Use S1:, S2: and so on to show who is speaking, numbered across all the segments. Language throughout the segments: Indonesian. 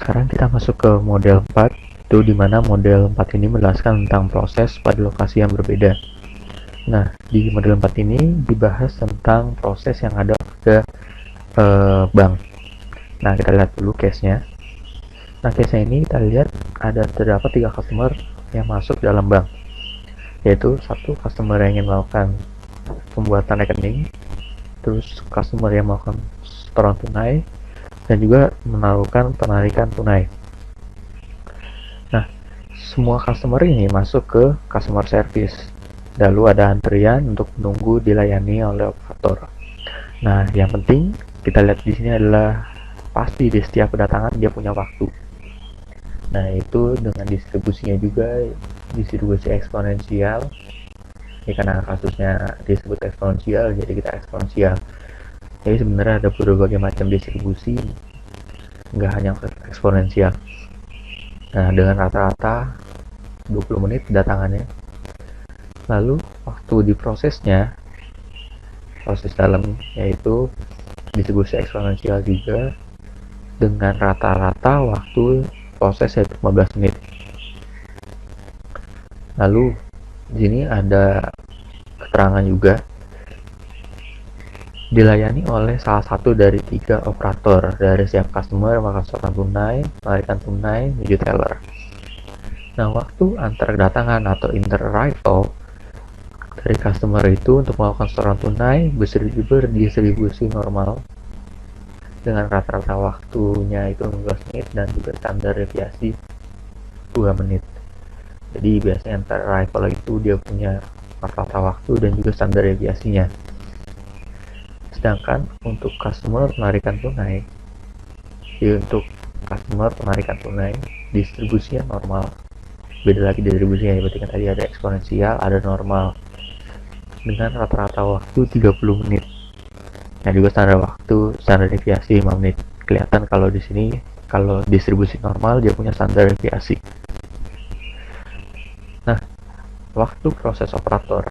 S1: Sekarang kita masuk ke model 4, itu dimana model 4 ini menjelaskan tentang proses pada lokasi yang berbeda. Nah, di model 4 ini dibahas tentang proses yang ada pada bank. Nah, kita lihat dulu case-nya. Nah, case-nya ini kita lihat terdapat 3 customer yang masuk dalam bank, yaitu satu customer yang ingin melakukan pembuatan rekening, terus customer yang melakukan setoran tunai, dan juga melakukan penarikan tunai. Nah, semua customer ini masuk ke customer service. Lalu ada antrian untuk menunggu dilayani oleh operator. Nah, yang penting kita lihat di sini adalah pasti di setiap kedatangan dia punya waktu. Nah, itu dengan distribusinya juga distribusi eksponensial. Ini karena kasusnya disebut eksponensial, jadi kita eksponensial. Jadi sebenarnya ada berbagai macam distribusi, nggak hanya eksponensial. Nah, dengan rata-rata 20 menit kedatangannya. Lalu waktu diprosesnya, proses dalam yaitu distribusi eksponensial juga dengan rata-rata waktu proses yaitu 15 menit. Lalu di sini ada keterangan juga dilayani oleh salah satu dari 3 operator dari setiap customer melakukan setoran tunai, penarikan tunai, menuju teller. Nah, waktu antar kedatangan atau inter-arrival dari customer itu untuk melakukan setoran tunai berdistribusi normal dengan rata-rata waktunya itu 15 menit dan juga standar deviasi 2 menit. Jadi biasanya inter-arrival itu dia punya rata-rata waktu dan juga standar deviasinya. Sedangkan untuk customer penarikan tunai, distribusinya normal. Beda lagi distribusinya, berarti kan tadi ada eksponensial, ada normal dengan rata-rata waktu 30 menit. Nah, juga standar deviasi 5 menit. Kelihatan kalau di sini kalau distribusi normal dia punya standar deviasi. Nah, waktu proses operator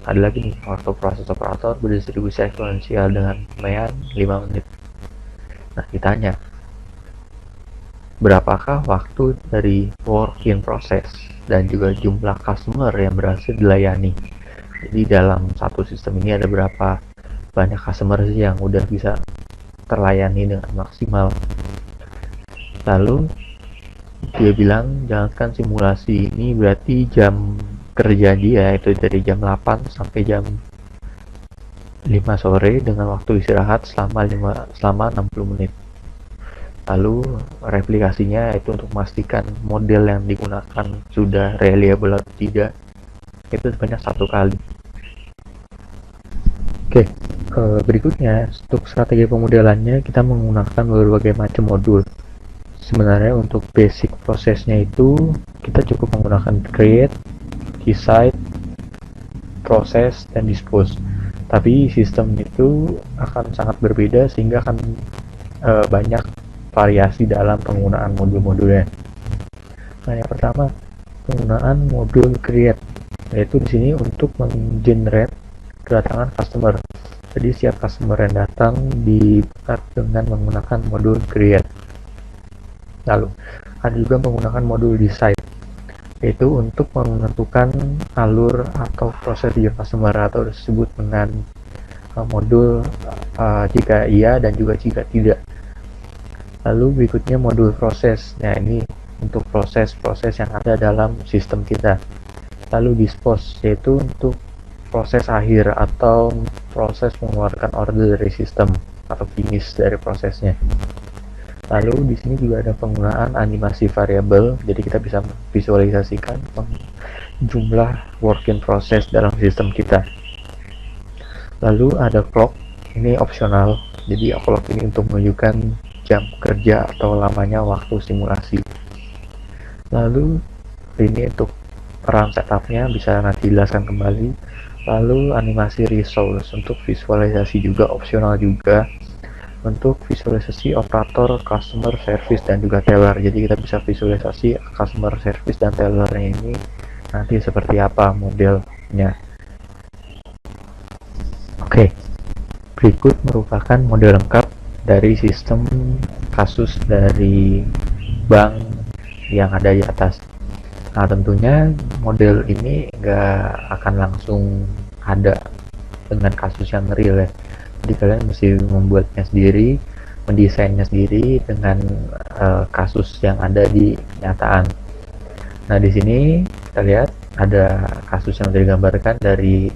S1: ada lagi nih, waktu proses operator berdistribusi eksponensial dengan lumayan 5 menit. Nah, ditanya berapakah waktu dari work in process dan juga jumlah customer yang berhasil dilayani. Jadi dalam satu sistem ini ada berapa banyak customer sih yang udah bisa terlayani dengan maksimal. Lalu dia bilang jangankan simulasi ini berarti jam kerja dia itu dari jam 8 sampai jam 5 sore dengan waktu istirahat selama 60 menit. Lalu replikasinya itu untuk memastikan model yang digunakan sudah reliable atau tidak, itu sebanyak 1 kali. Oke, berikutnya untuk strategi pemodelannya kita menggunakan berbagai macam modul. Sebenarnya untuk basic prosesnya itu kita cukup menggunakan create, decide, proses, dan dispose. Tapi sistem itu akan sangat berbeda sehingga akan banyak variasi dalam penggunaan modul-modulnya. Nah, yang pertama penggunaan modul create, yaitu di sini untuk menggenerate kedatangan customer. Jadi setiap customer yang datang dibuat dengan menggunakan modul create. Lalu ada juga menggunakan modul decide, yaitu untuk menentukan alur atau proses customer atau disebut dengan modul jika iya dan juga jika tidak. Lalu berikutnya modul proses. Nah, ini untuk proses-proses yang ada dalam sistem kita. Lalu dispose, yaitu untuk proses akhir atau proses mengeluarkan order dari sistem atau finish dari prosesnya. Lalu di sini juga ada penggunaan animasi variabel, jadi kita bisa visualisasikan jumlah work in process dalam sistem kita. Lalu ada clock, ini opsional, jadi clock ini untuk menunjukkan jam kerja atau lamanya waktu simulasi. Lalu ini untuk run setupnya bisa nanti dijelaskan kembali. Lalu animasi resource untuk visualisasi juga opsional juga, untuk visualisasi operator, customer service, dan juga teller. Jadi kita bisa visualisasi customer service dan tellernya ini nanti seperti apa modelnya. Oke, berikut merupakan model lengkap dari sistem kasus dari bank yang ada di atas. Nah, tentunya model ini nggak akan langsung ada dengan kasus yang real ya. Jadi kalian mesti membuatnya sendiri, mendesainnya sendiri dengan kasus yang ada di kenyataan. Nah, di sini kita lihat ada kasus yang digambarkan dari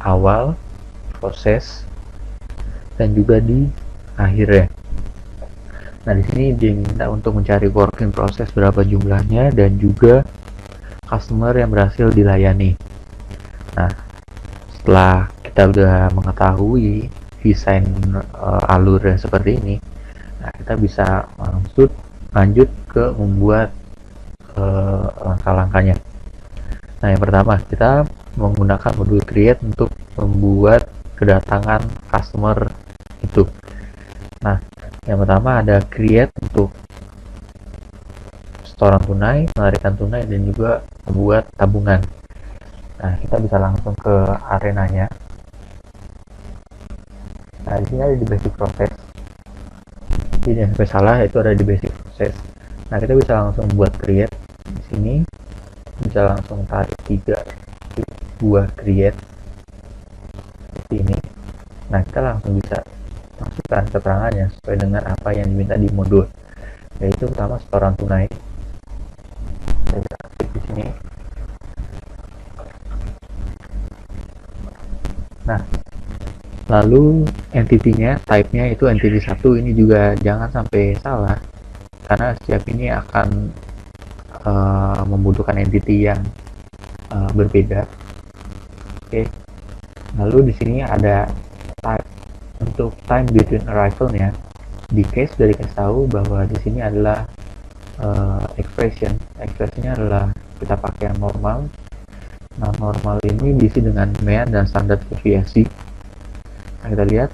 S1: awal proses dan juga di akhir ya. Nah, di sini diminta untuk mencari working process berapa jumlahnya dan juga customer yang berhasil dilayani. Nah, setelah kita udah mengetahui desain alur seperti ini, nah kita bisa lanjut ke membuat langkah-langkahnya. Nah, yang pertama kita menggunakan modul create untuk membuat kedatangan customer itu. Nah, yang pertama ada create untuk setoran tunai, penarikan tunai, dan juga membuat tabungan. Nah, kita bisa langsung ke arenanya. Nah, di sini ada di basic process. Jadi yang sampai salah itu ada di basic process. Nah, kita bisa langsung buat create di sini. Bisa langsung tarik 3 buah create seperti ini. Nah, kita langsung bisa masukkan keterangannya sesuai dengan apa yang diminta di modul, yaitu pertama setoran tunai. Kita bisa aktif di sini. Nah, lalu entity-nya, type-nya itu entity 1. Ini juga jangan sampai salah, karena setiap ini akan membutuhkan entity yang berbeda. Oke. Lalu di sini ada type untuk time between arrival-nya. Di case sudah dikasih tahu bahwa di sini adalah expressionnya adalah kita pakai yang normal. Nah, normal ini diisi dengan mean dan standar deviasi. Nah, kita lihat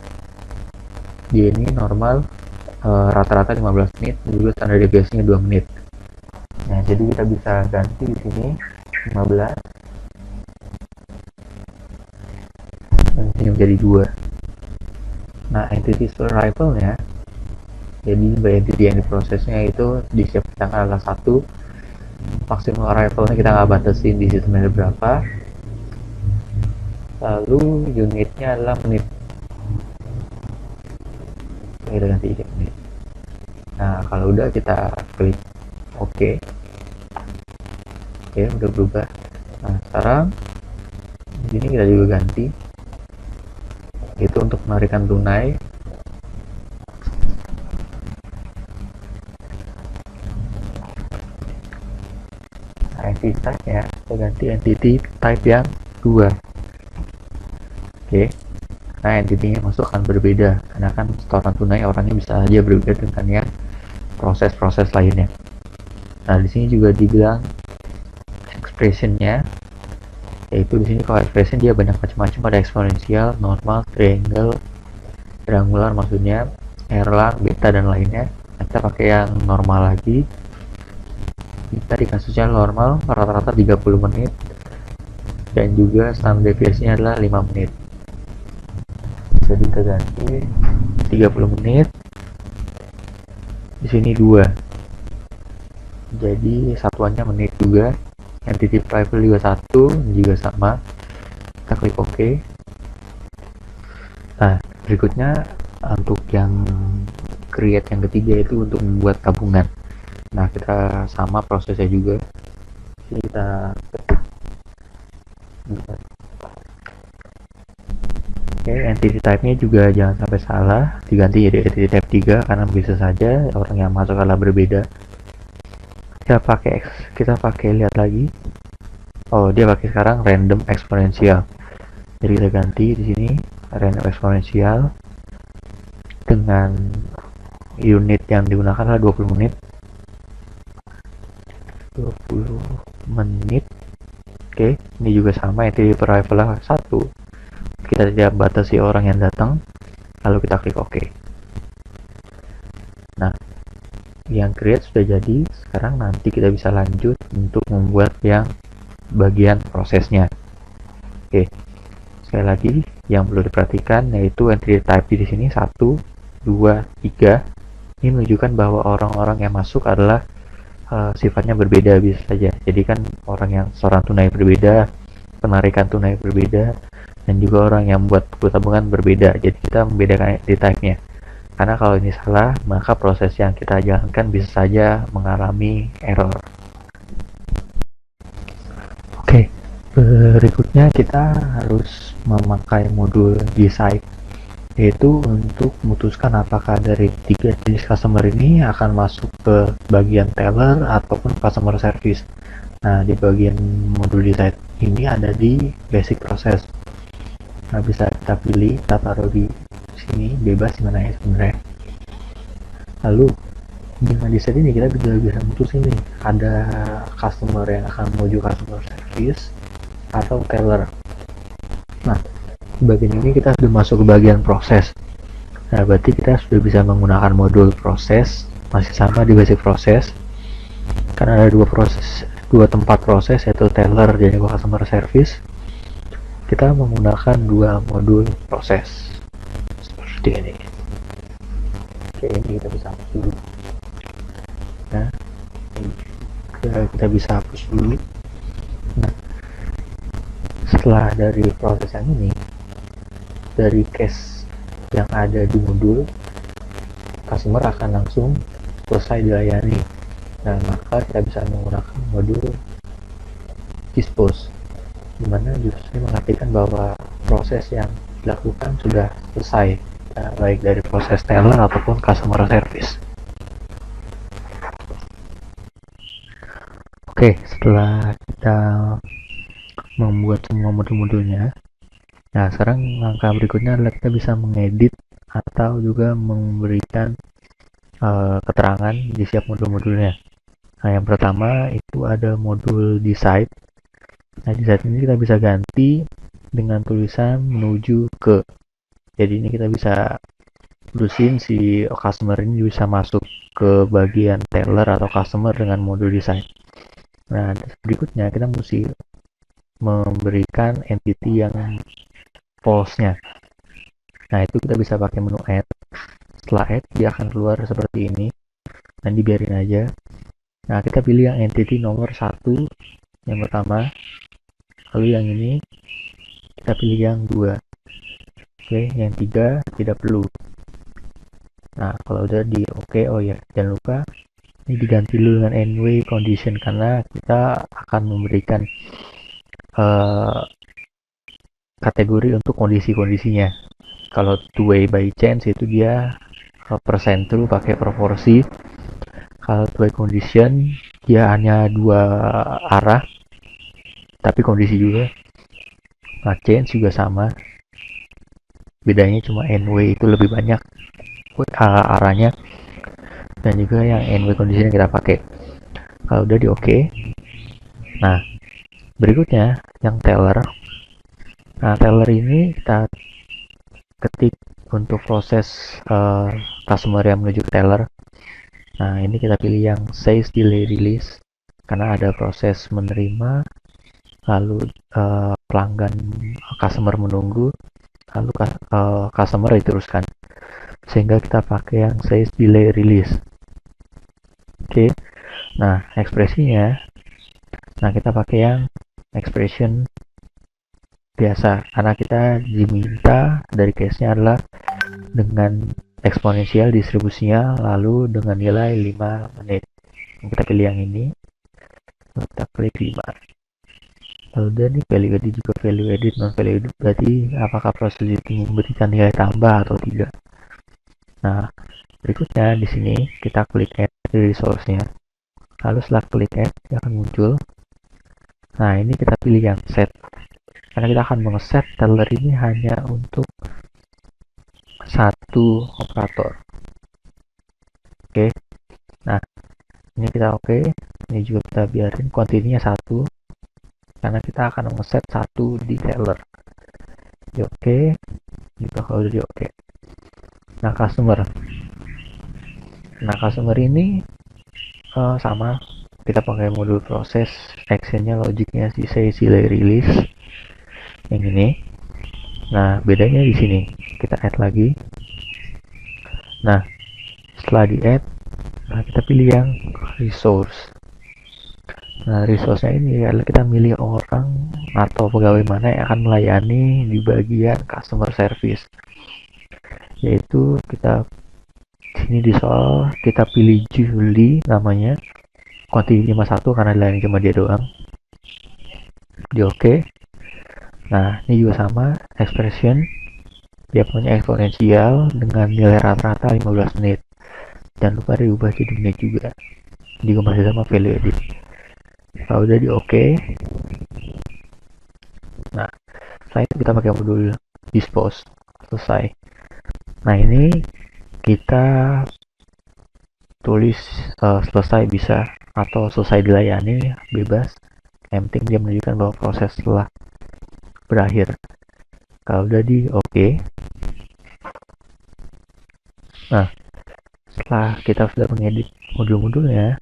S1: dia ini normal rata-rata 15 menit, juga standar deviasinya 2 menit. Nah, jadi kita bisa ganti di sini 15 dan sini menjadi 2. Nah, entity arrival-nya, jadi entity yang diprosesnya itu disiapkan adalah 1. Maksimal arrival-nya kita nggak batasin di sistemnya berapa. Lalu unitnya adalah menit. Kita ganti jadi menit. Nah, kalau udah kita klik OK. Oke, udah berubah. Nah, sekarang di sini kita juga ganti. Itu untuk penarikan tunai. Entity type-nya kita ganti entity type yang 2. Oke. Nah, entity-nya masuk akan berbeda karena kan setoran tunai orangnya bisa aja berbeda dengan yang proses-proses lainnya. Nah, di sini juga dibilang expression-nya, yaitu di sini kalau expression dia banyak macam-macam, ada eksponensial, normal, triangle, triangular maksudnya, Erlang, beta dan lainnya. Nah, kita pakai yang normal lagi. Kita di kasusnya normal rata-rata 30 menit dan juga standar deviasinya adalah 5 menit. Jadi kita ganti 30 menit. Di sini 2. Jadi satuannya menit juga. Entity private juga 1, juga sama. Kita klik OK. Nah, berikutnya untuk yang create yang ketiga itu untuk membuat tabungan. Nah, kita sama prosesnya juga. Jadi kita Oke, entity type-nya juga jangan sampai salah, diganti jadi entity type 3 karena bisa saja orang yang masuk adalah berbeda. Kita pakai lihat lagi. Oh, dia pakai sekarang random exponential. Jadi kita ganti di sini random exponential dengan unit yang digunakan adalah 20 menit. 20 menit. Oke, ini juga sama, entity per arrival 1. Kita tidak batasi orang yang datang, lalu kita klik OK. Nah, yang create sudah jadi. Sekarang nanti kita bisa lanjut untuk membuat yang bagian prosesnya. Oke, sekali lagi yang perlu diperhatikan yaitu entity type di sini 1, 2, 3. Ini menunjukkan bahwa orang-orang yang masuk adalah sifatnya berbeda bisa saja. Jadi kan orang yang setoran tunai berbeda, penarikan tunai berbeda, dan juga orang yang buat buku tabungan berbeda. Jadi kita membedakan entity type-nya. Karena kalau ini salah, maka proses yang kita jalankan bisa saja mengalami error. Oke, berikutnya kita harus memakai modul decide, yaitu untuk memutuskan apakah dari tiga jenis customer ini akan masuk ke bagian teller ataupun customer service. Nah, di bagian modul decide ini ada di basic process. Nah, bisa kita pilih, kita taruh di sini, bebas dimana ya sebenarnya. Lalu dengan decide ini kita bisa mutusin nih, ada customer yang akan menuju customer service atau teller. Nah, di bagian ini kita sudah masuk ke bagian proses. Nah, berarti kita sudah bisa menggunakan modul proses, masih sama di basic proses. Karena ada dua tempat proses, yaitu teller dan juga customer service. Kita menggunakan dua modul proses seperti ini. Oke, ini kita bisa hapus dulu. Nah, kita bisa hapus dulu. Nah, setelah dari proses yang ini, dari case yang ada di modul, customer akan langsung selesai dilayani. Nah, maka kita bisa menggunakan modul dispose, dimana justru mengartikan bahwa proses yang dilakukan sudah selesai, baik dari proses teller ataupun customer service. Oke, setelah kita membuat semua modul-modulnya, nah sekarang langkah berikutnya adalah kita bisa mengedit atau juga memberikan keterangan di setiap modul-modulnya. Nah, yang pertama itu ada modul decide. Nah, di saat ini kita bisa ganti dengan tulisan menuju ke. Jadi ini kita bisa terusin si customer ini bisa masuk ke bagian teller atau customer dengan modul decide. Nah, berikutnya kita mesti memberikan entity yang false-nya. Nah, itu kita bisa pakai menu add. Setelah add, dia akan keluar seperti ini. Nanti biarin aja. Nah, kita pilih yang entity nomor 1 yang pertama. Lalu yang ini kita pilih yang 2. Oke, yang 3 tidak perlu. Nah, kalau udah di oke, oh ya, jangan lupa ini diganti dulu dengan anyway condition karena kita akan memberikan kategori untuk kondisi-kondisinya. Kalau two way by chance itu dia persen true pakai proporsi. Kalau two way condition dia hanya dua arah, tapi kondisi juga. Nah, change juga sama, bedanya cuma n-way itu lebih banyak arahnya, dan juga yang n-way condition kita pakai. Kalau udah di oke. Nah, berikutnya yang teller. Nah, teller ini kita ketik untuk proses customer yang menuju ke teller. Nah, ini kita pilih yang says delay release karena ada proses menerima, lalu pelanggan customer menunggu, lalu customer diteruskan, sehingga kita pakai yang says delay release. Oke. Nah, ekspresinya, nah kita pakai yang expression biasa karena kita diminta dari case-nya adalah dengan eksponensial distribusinya lalu dengan nilai 5 menit. Kita pilih yang ini, kita klik 5. Lalu dan nih value edit juga value edit, non value edit berarti apakah proses itu memberikan nilai tambah atau tidak. Nah, berikutnya di sini kita klik add resource-nya. Lalu setelah klik add dia akan muncul. Nah, ini kita pilih yang set. Karena kita akan meng-set teller ini hanya untuk satu operator. Oke. Nah, ini kita oke. Ini juga kita biarin kuantitinya 1. Karena kita akan nge-set 1 di teller. Di oke. Juga kalau udah di oke. Nah, customer ini sama. Kita pakai modul proses, actionnya, logiknya si say delay release. Yang ini. Nah, bedanya di sini. Kita add lagi. Nah, Setelah di add, nah kita pilih yang resource. Nah, resource-nya ini adalah kita milih orang atau pegawai mana yang akan melayani di bagian customer service. Yaitu kita sini di soal kita pilih Julie namanya, quantity 51 karena dilayani cuma dia doang. Di oke. Nah, ini juga sama expression. Dia punya eksponensial dengan nilai rata-rata 15 menit. Jangan lupa diubah jadi menit juga. Juga masih sama value edit. Kalau udah di oke. Nah, setelah itu kita pakai modul dispose. Selesai. Nah, ini kita tulis selesai bisa atau selesai dilayani bebas. Yang penting dia menunjukkan bahwa proses telah berakhir. Kalau udah di oke. Nah, setelah kita sudah mengedit modul-modulnya,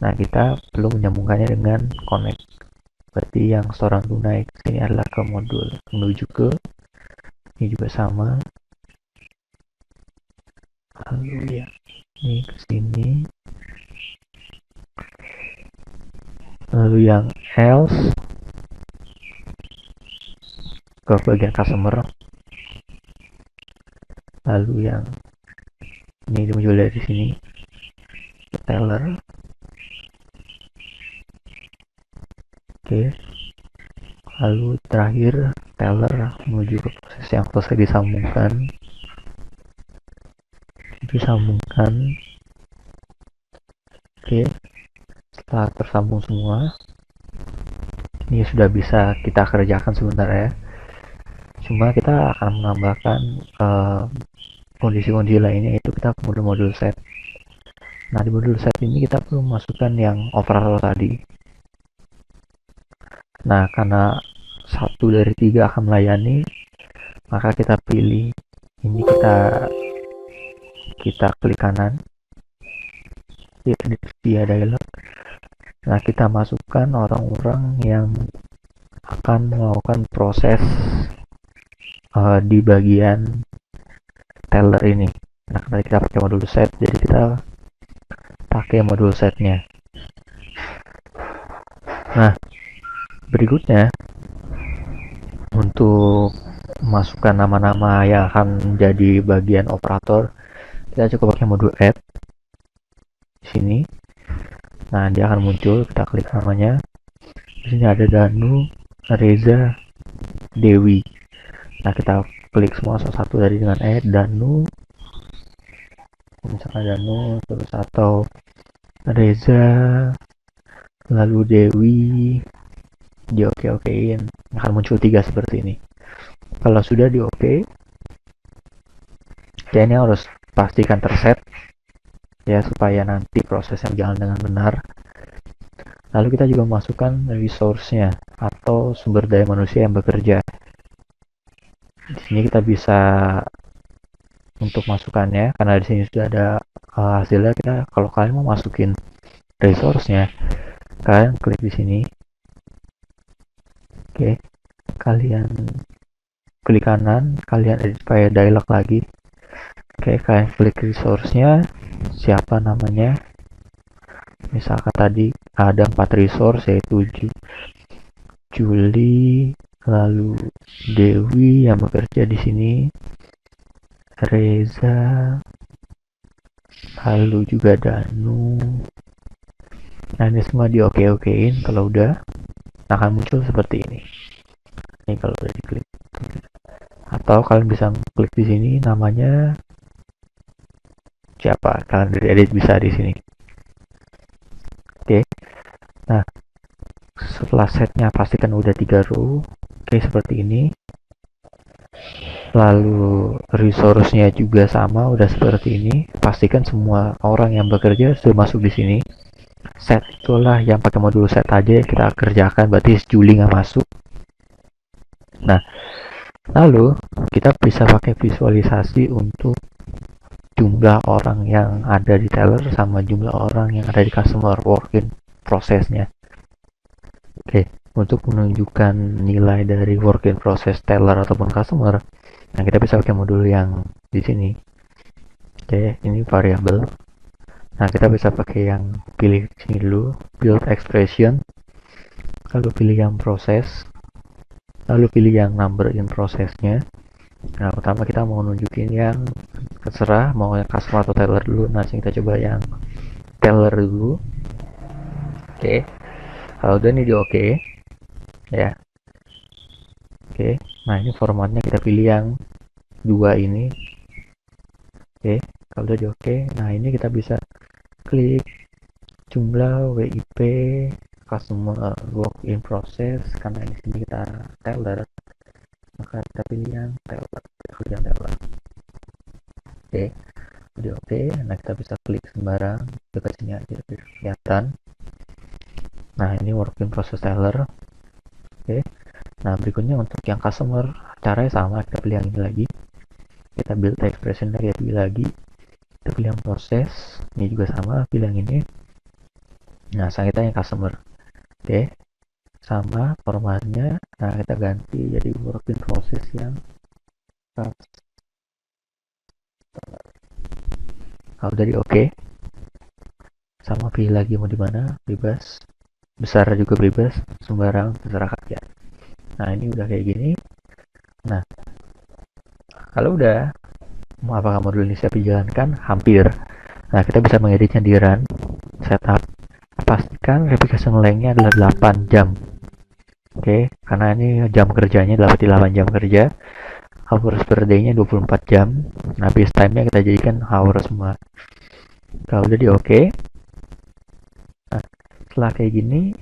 S1: nah kita perlu menyambungkannya dengan connect. Berarti yang setoran tunai sini adalah ke modul menuju ke ini juga sama. Lalu ya ini ke sini. Lalu yang else ke bagian customer. Lalu yang ini muncul dari sini teller. Oke. Lalu terakhir teller menuju ke proses yang selesai disambungkan. Oke. Setelah tersambung semua, ini sudah bisa kita kerjakan sebenarnya. Cuma kita akan menambahkan kondisi-kondisi lainnya, yaitu kita ke modul-modul set. Nah, di modul set ini kita perlu memasukkan yang operator tadi. Nah, karena 1 dari 3 akan melayani, maka kita pilih ini, kita klik kanan, edit via dialog. Nah, kita masukkan orang-orang yang akan melakukan proses di bagian teller ini. Nah, karena kita pakai modul set, jadi kita pakai modul setnya. Nah, berikutnya untuk masukkan nama-nama yang akan menjadi bagian operator, kita cukup pakai modul add di sini. Nah, dia akan muncul, kita klik namanya. Di sini ada Danu, Reza, Dewi. Nah, kita klik semua satu-satu dari dengan Danu. Misalkan Danu, terus atau Reza, lalu Dewi, di oke-okein. Akan muncul 3 seperti ini. Kalau sudah di oke, ya ini harus pastikan terset ya supaya nanti prosesnya berjalan dengan benar. Lalu kita juga masukkan resource-nya atau sumber daya manusia yang bekerja. Di sini kita bisa untuk masukannya, karena di sini sudah ada hasilnya. Kita kalau kalian mau masukin resource-nya, kalian klik di sini. Oke, kalian klik kanan, kalian edit via dialog lagi. Oke, kalian klik resource-nya, siapa namanya. Misalkan tadi ada 4 resource, yaitu Julie, lalu Dewi yang bekerja di sini, Reza, lalu juga Danu. Nah, ini semua di oke-okein. Kalau udah akan muncul seperti ini. Ini kalau udah diklik. Atau kalian bisa klik di sini namanya siapa, kalian edit bisa di sini. Oke. Nah, setelah setnya pastikan udah 3 row. Oke, seperti ini. Lalu resource-nya juga sama, udah seperti ini. Pastikan semua orang yang bekerja sudah masuk di sini. Set itulah yang pakai modul set aja kita kerjakan, berarti Julie nggak masuk. Nah, lalu kita bisa pakai visualisasi untuk jumlah orang yang ada di teller sama jumlah orang yang ada di customer working prosesnya. Oke, untuk menunjukkan nilai dari working process teller ataupun customer, nah kita bisa pakai modul yang di sini. Oke, ini variabel. Nah, kita bisa pakai yang pilih sini dulu, build expression, lalu pilih yang proses, lalu pilih yang number in prosesnya. Nah, pertama kita mau nunjukin yang terserah, mau yang customer atau teller dulu. Nah, kita coba yang teller dulu. Oke, kalau udah ini di oke, ya. Oke, nah ini formatnya kita pilih yang dua ini. Oke, kalau udah di oke, nah ini kita bisa klik jumlah WIP customer work in process, karena di sini kita teller, maka kita pilih yang teller. Oke, udah oke. Nah, kita bisa klik sembarang dekat sini aja biar kelihatan. Nah, ini work in process teller. Oke, nah berikutnya untuk yang customer, caranya sama, kita pilih yang ini lagi, kita build expression lagi, kita pilih lagi, kita pilih yang proses, ini juga sama, pilih yang ini. Nah, selanjutnya yang customer. Oke, sama formatnya. Nah, kita ganti jadi work in process yang customer. Kalau udah di oke, sama pilih lagi mau di mana, bebas, besar juga bebas, sembarang terserah kalian. Nah, ini udah kayak gini. Nah, kalau udah, apakah modul ini siap dijalankan? Hampir. Nah, kita bisa mengeditnya di run, setup. Pastikan replication length-nya adalah 8 jam. Oke, karena ini jam kerjanya 8 jam kerja. Hours per day-nya 24 jam. Nah, base time-nya kita jadikan hours semua. Kalau udah di oke. Nah, setelah kayak gini,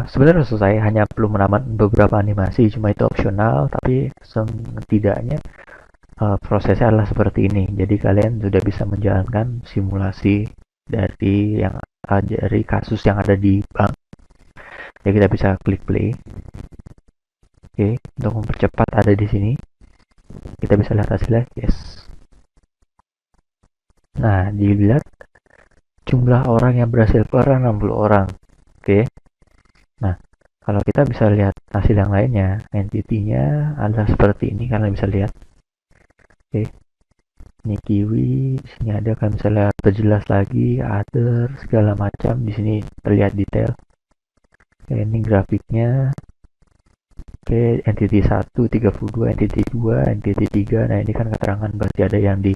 S1: sebenarnya selesai, hanya perlu menambah beberapa animasi, cuma itu opsional, tapi setidaknya prosesnya adalah seperti ini. Jadi kalian sudah bisa menjalankan simulasi dari kasus yang ada di bank. Jadi kita bisa klik play. Oke, untuk mempercepat ada di sini. Kita bisa lihat hasilnya, yes. Nah, dilihat jumlah orang yang berhasil keluar 60 orang. Oke. Nah, kalau kita bisa lihat hasil yang lainnya, entity-nya adalah seperti ini, kalian bisa lihat. Oke. Ini kiwi, di sini ada, kalian bisa lihat terjelas lagi, other, segala macam. Di sini terlihat detail. Oke, ini grafiknya. Oke, entity 1, 32, entity 2, entity 3. Nah, ini kan keterangan berarti ada yang di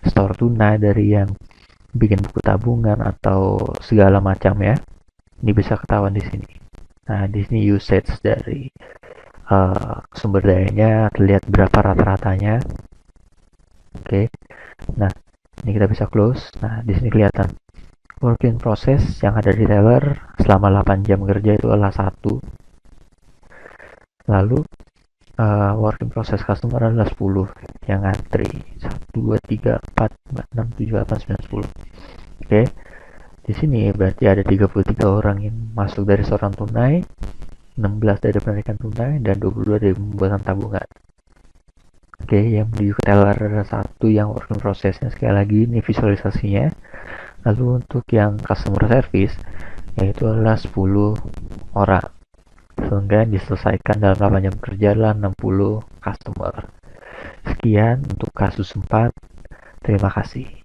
S1: store tunai, dari yang bikin buku tabungan atau segala macam ya. Ini bisa ketahuan di sini. Nah, di sini usage dari sumber dayanya, terlihat berapa rata-ratanya. Oke. Nah, ini kita bisa close. Nah, di sini kelihatan work in process yang ada di teller selama 8 jam kerja itu adalah 1. Lalu work in process customer adalah 10 yang antri. 1, 2, 3, 4, 5, 6, 7, 8, 9, 10. Oke. Di sini berarti ada 33 orang yang masuk dari setoran tunai, 16 dari penarikan tunai, dan 22 dari pembuatan tabungan. Oke, yang menuju ke teller ada 1 yang work in process-nya. Sekali lagi ini visualisasinya. Lalu untuk yang customer service, yaitu adalah 10 orang. Sehingga diselesaikan dalam 8 jam kerja adalah 60 customer. Sekian untuk kasus 4. Terima kasih.